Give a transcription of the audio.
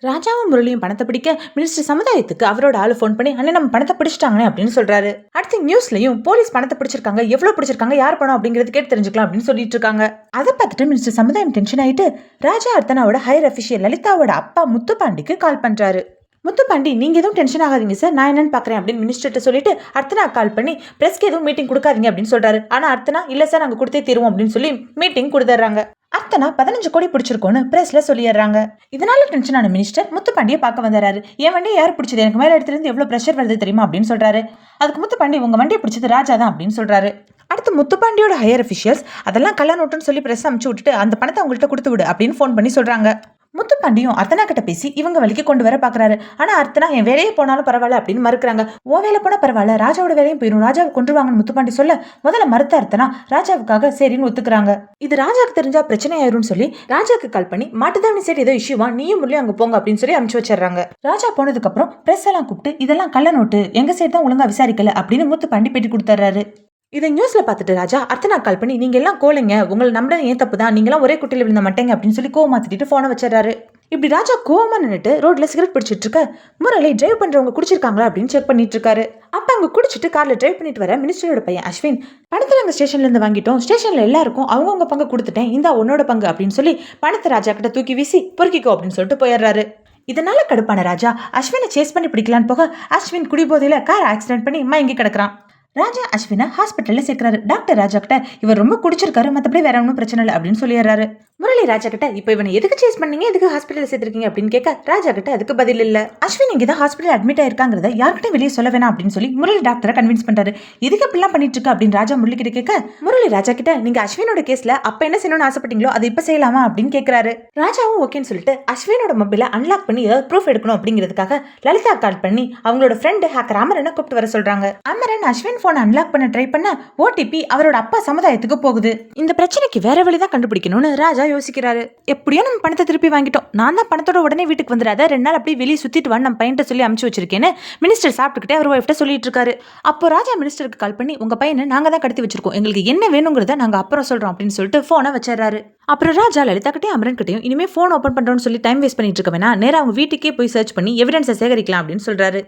ராஜாவும் முரளியும் பணத்தை பிடிக்க மினிஸ்டர் சமுதாயத்துக்கு அவரோட ஆளு ஃபோன் பண்ணி அண்ணே நம்ம பணத்தை பிடிச்சிட்டாங்கன்னு அப்படின்னு சொல்றாரு. அடுத்து நியூஸ்லயும் போலீஸ் பணத்தை பிடிச்சிருக்காங்க, எவ்வளவு பிடிச்சிருக்காங்க, யார் பணம் அப்படிங்கிறது கேட்டு தெரிஞ்சுக்கலாம் அப்படின்னு சொல்லிட்டு இருக்காங்க. அதை பார்த்துட்டு மினிஸ்டர் சமுதாயம் டென்ஷன் ஆயிட்டு ராஜா அர்த்தனாவோட ஹையர் அபிஷியல் லலிதாவோட அப்பா முத்துப்பாண்டிக்கு கால் பண்றாரு. முத்துப்பாண்டி நீங்க எதுவும் டென்ஷன் ஆகாதீங்க சார், நான் என்னன்னு பாக்குறேன் அப்படின்னு மினிஸ்டர்ட்ட சொல்லிட்டு அர்த்தனா கால் பண்ணி பிரஸ்க்கு எதுவும் மீட்டிங் கொடுக்காதீங்க அப்படின்னு சொல்றாரு. ஆனா அர்த்தனா இல்ல சார் நாங்க கொடுத்தே தீருவோம் அப்படின்னு சொல்லி மீட்டிங் கொடுத்துறாங்க. அர்த்தனா 15 கோடி பிடிச்சிருக்கோன்னு பிரஸ்ல சொல்லிடுறாங்க. இதனால டென்ஷனான மினிஸ்டர் முத்துப்பாண்டியை பார்க்க வந்தாரு. என் வண்டியை யார் பிடிச்சது, எனக்கு மேல இடத்துல இருந்து எவ்வளவு பிரஷர் வருது தெரியுமா அப்படின்னு சொல்றாரு. அதுக்கு முத்துப்பாண்டி உங்க வண்டியை பிடிச்சது ராஜா தான் அப்படின்னு சொல்றாரு. அடுத்து முத்துப்பாண்டியோட ஹையர் அபிஷியல்ஸ் அதெல்லாம் கள்ள நோட்டுன்னு சொல்லி பிரஸ் அமுச்சு விட்டுட்டு அந்த பணத்தை அவங்கள்ட்ட கொடுத்து விடு அப்படின்னு ஃபோன் பண்ணி சொல்றாங்க. முத்துப்பாண்டியும் அர்த்தனா கிட்ட பேசி இவங்க வழிக்கு கொண்டு வர பாக்குறாரு. ஆனா அர்த்தனா என் வேலையே போனாலும் பரவாயில்ல அப்படின்னு மறுக்கிறாங்க. ஓ வேலை போனா பரவாயில்ல, ராஜாவோட வேலையும் போயிடும், ராஜாவை கொண்டுருவாங்கன்னு முத்துப்பாண்டி சொல்ல முதல்ல மறுத்த அர்த்தனா ராஜாவுக்காக சரின்னு ஒத்துக்கிறாங்க. இது ராஜாவுக்கு தெரிஞ்சா பிரச்சனை ஆயிரும்னு சொல்லி ராஜாக்கு கால் பண்ணி மாட்டுதாவணி சைடு ஏதோ இஷ்யூவா நீயும் முரளியும் அங்க போங்க அப்படின்னு சொல்லி அனுப்பிச்சு வச்சிடறாங்க. ராஜா போனதுக்கு அப்புறம் பிரஸ் எல்லாம் கூப்பிட்டு இதெல்லாம் கள்ள நோட்டு, எங்க சைடு தான் ஒழுங்கா விசாரிக்கல அப்படின்னு முத்துப்பாண்டி பேட்டி கொடுத்துறாரு. இதை நியூஸ்ல பார்த்துட்டு ராஜா அர்த்தனா கால் பண்ணி நீங்க எல்லாம் கோலைங்க, உங்களை நம்புறது ஏன் தப்பு தான், நீங்க எல்லாம் ஒரே குட்டியில விழுந்த மாட்டேங்க அப்படின்னு சொல்லி கோவமா திட்டிட்டு போனை வச்சிடறாரு. இப்படி ராஜா கோவமா நின்னுட்டு ரோட்ல சிகரெட் பிடிச்சிட்டு இருக்க முரளி டிரைவ் பண்றவங்க குடிச்சிருக்காங்களா அப்படின்னு செக் பண்ணிட்டு இருக்காரு. அப்ப அங்க குடிச்சிட்டு கார்ல டிரைவ் பண்ணிட்டு வர மினிஸ்டரோட பையன் அஸ்வின் பணத்தை நாங்க ஸ்டேஷன்ல இருந்து வாங்கிட்டோம், ஸ்டேஷன்ல எல்லாருக்கும் அவங்கவுங்க பங்கு கொடுத்துட்டேன், இந்த உன்னோட பங்கு அப்படின்னு சொல்லி பணத்தை ராஜா கிட்ட தூக்கி வீசி பொறுக்கிக்கோ அப்படின்னு சொல்லிட்டு போயிடுறாரு. இதனால கடுப்பான ராஜா அஸ்வினை சேஸ் பண்ணி பிடிக்கலான்னு போக அஸ்வின் குடிபோதையில கார் ஆக்சிடென்ட் பண்ணி மயங்கி கிடக்குறான். ராஜா அஸ்வினை ஹாஸ்பிட்டல்ல சேர்க்கிறாரு. டாக்டர் ராஜா கிட்ட இவர் ரொம்ப குடிச்சிருக்காரு, மத்தபடி வேற ஒன்றும் பிரச்சனை இல்லை அப்படின்னு சொல்லிடுறாரு. முரளி ராஜா கிட்ட இப்போ இவனை எதுக்கு சேஸ் பண்ணீங்க, எதுக்கு ஹாஸ்பிட்டல் சேர்த்திருக்கீங்க அப்படின்னு கேட்க ராஜா கிட்ட அதுக்கு பதில் இல்ல. அஸ்வின் இங்கே தான் ஹாஸ்பிட்டல் அட்மிட் ஆயிருக்காங்கிறத யார்கிட்ட வெளியே சொல்ல வேணாம் அப்படின்னு சொல்லி முரளி டாக்டரை கன்வின்ஸ் பண்றாரு. இதுக்கு இப்படிலாம் பண்ணிட்டு இருக்க அப்படின்னு ராஜா முரளி கிட்ட கேட்க முரளி ராஜா கிட்ட நீங்க அஸ்வினோட கேஸ்ல அப்ப என்ன செய்யணும்னு ஆசைப்பட்டீங்களோ அது இப்ப செய்யலாமா அப்படின்னு கேட்கிறாரு. ராஜாவும் ஓகேன்னு சொல்லிட்டு அஸ்வினோட மொபைலை அன்லாக் பண்ணி ஏதாவது ப்ரூஃப் எடுக்கணும் அப்படிங்கிறதுக்காக லலிதா கால் பண்ணி அவங்களோட ஃப்ரெண்டு ஹேக்கர் அமரனை கூப்பிட்டு வர சொல்றாங்க. அமரன் அஸ்வின் போன் அன்லாக் பண்ண ட்ரை பண்ண ஓடிபி அவரோட அப்பா சமுதாயத்துக்கு போகுது. இந்த பிரச்சனைக்கு வேற வழிதான் கண்டுபிடிக்கணும்னு ராஜா யோசிக்கிறாரு. எப்படியோ நம்ம பணத்தை திருப்பி வாங்கிட்டோம், நான் தான் பணத்தோட உடனே வீட்டுக்கு வந்துடாத, 2 நாள் அப்படியே வெளியே சுத்திட்டு வந்து நம்ம பையன்ட்ட சொல்லி அமுச்சு வச்சிருக்கேன்னு மினிஸ்டர் சாப்பிட்டுக்கிட்டே அவர் ஒய்ஃப்ட்ட சொல்லிட்டு இருக்காரு. அப்போ ராஜா மினிஸ்டருக்கு கால் பண்ணி உங்க பையனை நாங்க தான் கடத்தி வச்சிருக்கோம், எங்களுக்கு என்ன வேணுங்கிறத நாங்க அப்புறம் சொல்றோம் அப்படின்னு சொல்லிட்டு போனை வச்சிடறாரு. அப்புறம் ராஜா லலிதா கிட்டையும் அமரன் கிட்டையும் இனிமே போன் ஓபன் பண்றோம்னு சொல்லி டைம் வேஸ்ட் பண்ணிட்டு இருக்க வேணா, நேரா அவங்க வீட்டுக்கே போய் சர்ச் பண்ணி எவிடன்ஸை சேகரிக்கலாம் அப்படின்னு சொல்றாரு.